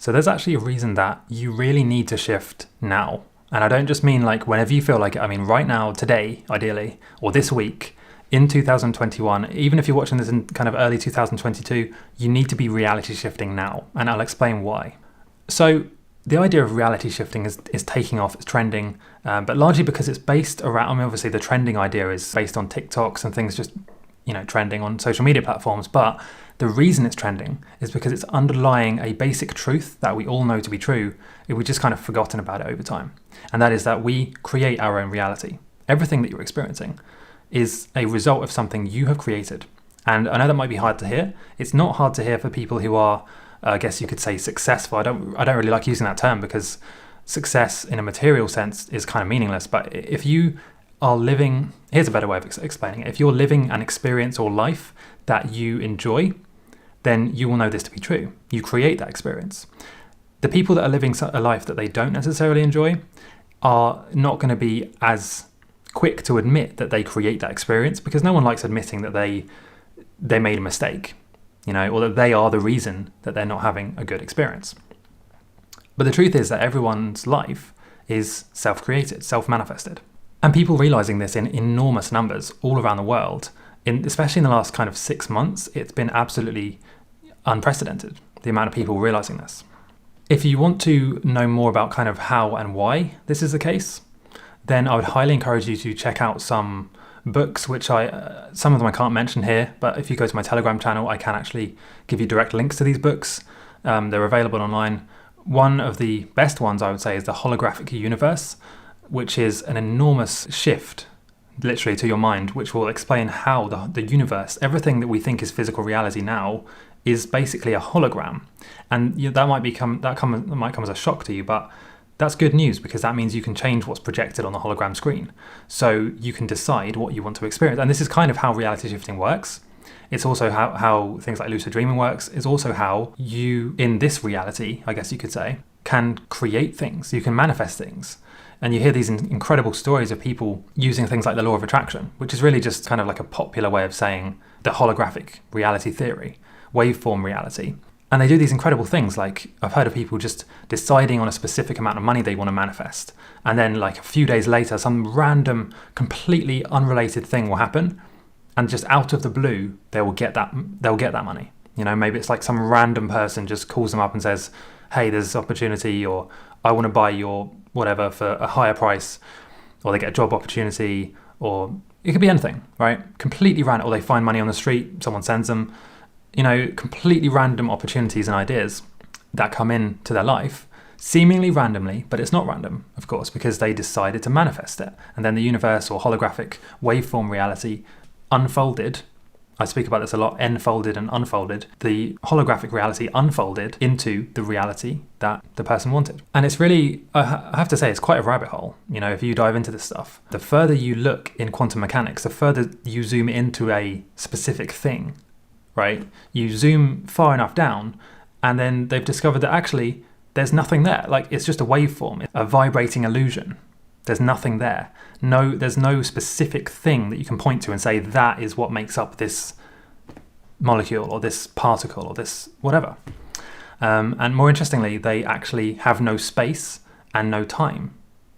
So there's actually a reason that you really need to shift now. And I don't just mean like whenever you feel like it. I mean right now, today, ideally, or this week, in 2021, even if you're watching this in kind of early 2022, you need to be reality shifting now. And I'll explain why. So the idea of reality shifting is taking off, it's trending, but largely because it's based around, I mean, obviously the trending idea is based on TikToks and things just, trending on social media platforms. But the reason it's trending is because it's underlying a basic truth that we all know to be true. We've just kind of forgotten about it over time. And that is that we create our own reality. Everything that you're experiencing is a result of something you have created. And I know that might be hard to hear. It's not hard to hear for people who are, I guess you could say, successful. I don't really like using that term because success in a material sense is kind of meaningless. But if you are living, here's a better way of explaining it. If you're living an experience or life that you enjoy, then you will know this to be true. You create that experience. The people that are living a life that they don't necessarily enjoy are not going to be as quick to admit that they create that experience, because no one likes admitting that they made a mistake, or that they are the reason that they're not having a good experience. But the truth is that everyone's life is self-created, self-manifested. And people realizing this in enormous numbers all around the world, especially in the last kind of 6 months, it's been absolutely unprecedented, the amount of people realizing this. If you want to know more about kind of how and why this is the case, then I would highly encourage you to check out some books, which some of them I can't mention here, but if you go to my Telegram channel, I can actually give you direct links to these books. They're available online. One of the best ones I would say is The Holographic Universe, which is an enormous shift, literally, to your mind, which will explain how the universe, everything that we think is physical reality now, is basically a hologram. And that might come as a shock to you, but that's good news, because that means you can change what's projected on the hologram screen. So you can decide what you want to experience. And this is kind of how reality shifting works. It's also how things like lucid dreaming works. It's also how you, in this reality, I guess you could say, can create things. You can manifest things. And you hear these incredible stories of people using things like the law of attraction, which is really just kind of like a popular way of saying the holographic reality theory, waveform reality. And they do these incredible things, like I've heard of people just deciding on a specific amount of money they want to manifest. And then like a few days later, some random, completely unrelated thing will happen. And just out of the blue, they'll get that money. Maybe it's like some random person just calls them up and says, hey, there's this opportunity, or I want to buy your whatever for a higher price, or they get a job opportunity, or it could be anything, right? Completely random, or they find money on the street, someone sends them, completely random opportunities and ideas that come into their life, seemingly randomly, but it's not random, of course, because they decided to manifest it. And then the universe or holographic waveform reality unfolded. I speak about this a lot, enfolded and unfolded. The holographic reality unfolded into the reality that the person wanted. And it's really, I have to say, it's quite a rabbit hole. If you dive into this stuff, the further you look in quantum mechanics, the further you zoom into a specific thing, right? You zoom far enough down, and then they've discovered that actually there's nothing there. Like, it's just a waveform, a vibrating illusion. There's nothing there. There's no specific thing that you can point to and say that is what makes up this molecule or this particle or this whatever. And more interestingly, they actually have no space and no time.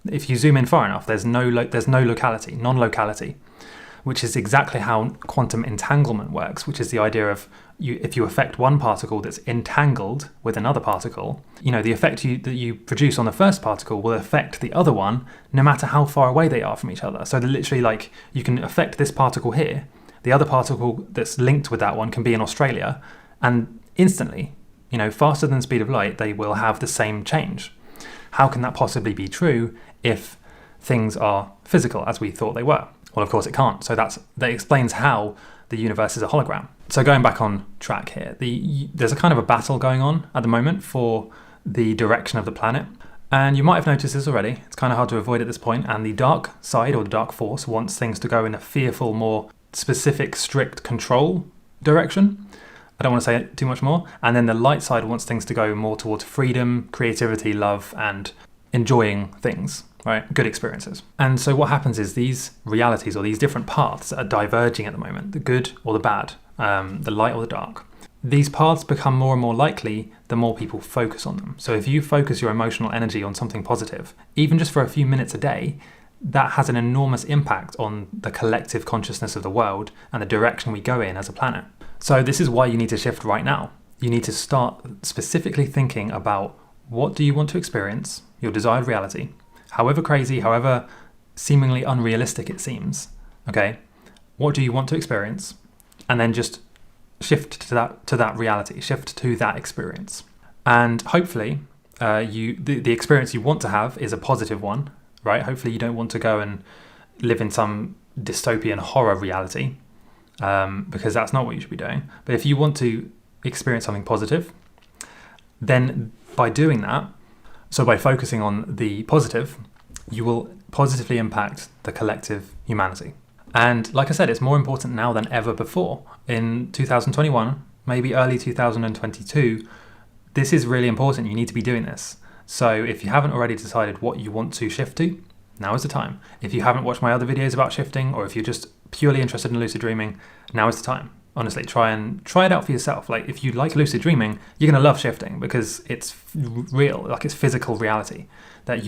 If you zoom in far enough, there's no locality, non-locality, which is exactly how quantum entanglement works, which is the idea of if you affect one particle that's entangled with another particle, the effect that you produce on the first particle will affect the other one no matter how far away they are from each other. So they're literally like, you can affect this particle here, the other particle that's linked with that one can be in Australia, and instantly, faster than the speed of light, they will have the same change. How can that possibly be true if things are physical as we thought they were? Well, of course it can't. So that explains how the universe is a hologram. So going back on track here, there's a kind of a battle going on at the moment for the direction of the planet. And you might have noticed this already. It's kind of hard to avoid at this point. And the dark side, or the dark force, wants things to go in a fearful, more specific, strict control direction. I don't want to say too much more. And then the light side wants things to go more towards freedom, creativity, love, and enjoying things. Right, good experiences. And so what happens is these realities, or these different paths, are diverging at the moment, the good or the bad, the light or the dark. These paths become more and more likely the the more people focus on them. So if you focus your emotional energy on something positive, even just for a few minutes a day, that has an enormous impact on the collective consciousness of the world and the direction we go in as a planet. So this is why you need to shift right now. You need to start specifically thinking about, what do you want to experience, your desired reality, however crazy, however seemingly unrealistic it seems, okay? What do you want to experience? And then just shift to that reality, shift to that experience. And hopefully the experience you want to have is a positive one, right? Hopefully you don't want to go and live in some dystopian horror reality, because that's not what you should be doing. But if you want to experience something positive, then by doing that, so by focusing on the positive, you will positively impact the collective humanity. And like I said, it's more important now than ever before. In 2021, maybe early 2022, this is really important. You need to be doing this. So if you haven't already decided what you want to shift to, now is the time. If you haven't watched my other videos about shifting, or if you're just purely interested in lucid dreaming, now is the time. Honestly, try it out for yourself. Like, if you like lucid dreaming, you're going to love shifting, because it's real, like it's physical reality that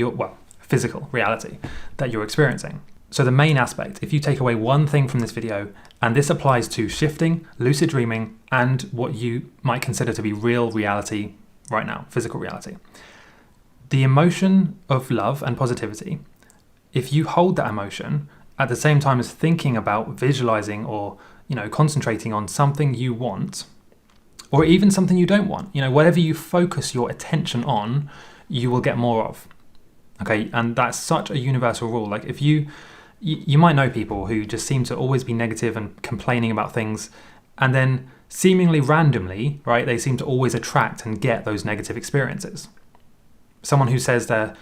physical reality that you're experiencing. So the main aspect, if you take away one thing from this video, and this applies to shifting, lucid dreaming, and what you might consider to be real reality right now, physical reality. The emotion of love and positivity, if you hold that emotion at the same time as thinking about visualizing or concentrating on something you want, or even something you don't want, whatever you focus your attention on, you will get more of. Okay, and that's such a universal rule. Like, if you might know people who just seem to always be negative and complaining about things, and then seemingly randomly, right, they seem to always attract and get those negative experiences. Someone who says they're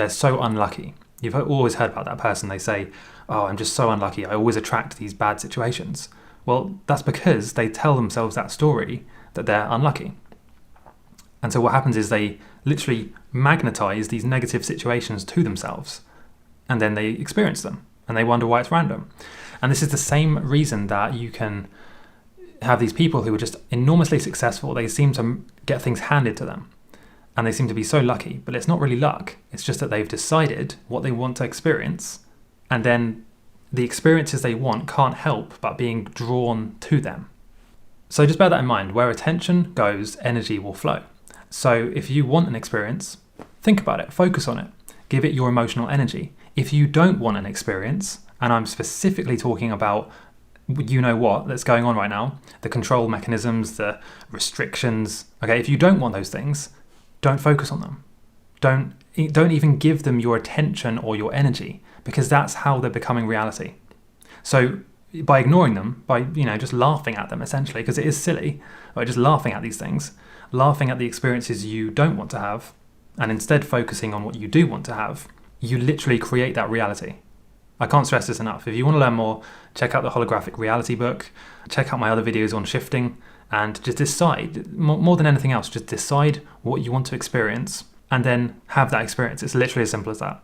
so unlucky. You've always heard about that person. They say, "Oh, I'm just so unlucky. I always attract these bad situations." Well, that's because they tell themselves that story that they're unlucky. And so what happens is they literally magnetize these negative situations to themselves, and then they experience them, and they wonder why it's random. And this is the same reason that you can have these people who are just enormously successful. They seem to get things handed to them, and they seem to be so lucky, but it's not really luck. It's just that they've decided what they want to experience, and then the experiences they want can't help but being drawn to them. So just bear that in mind. Where attention goes, energy will flow. So if you want an experience, think about it, focus on it, give it your emotional energy. If you don't want an experience, and I'm specifically talking about what that's going on right now, the control mechanisms, the restrictions, okay, if you don't want those things, don't focus on them. Don't even give them your attention or your energy, because that's how they're becoming reality. So by ignoring them, by just laughing at them, essentially, because it is silly, by just laughing at these things, laughing at the experiences you don't want to have, and instead focusing on what you do want to have, you literally create that reality. I can't stress this enough. If you want to learn more, check out the Holographic Reality book, check out my other videos on shifting, and just decide, more than anything else, just decide what you want to experience, and then have that experience. It's literally as simple as that.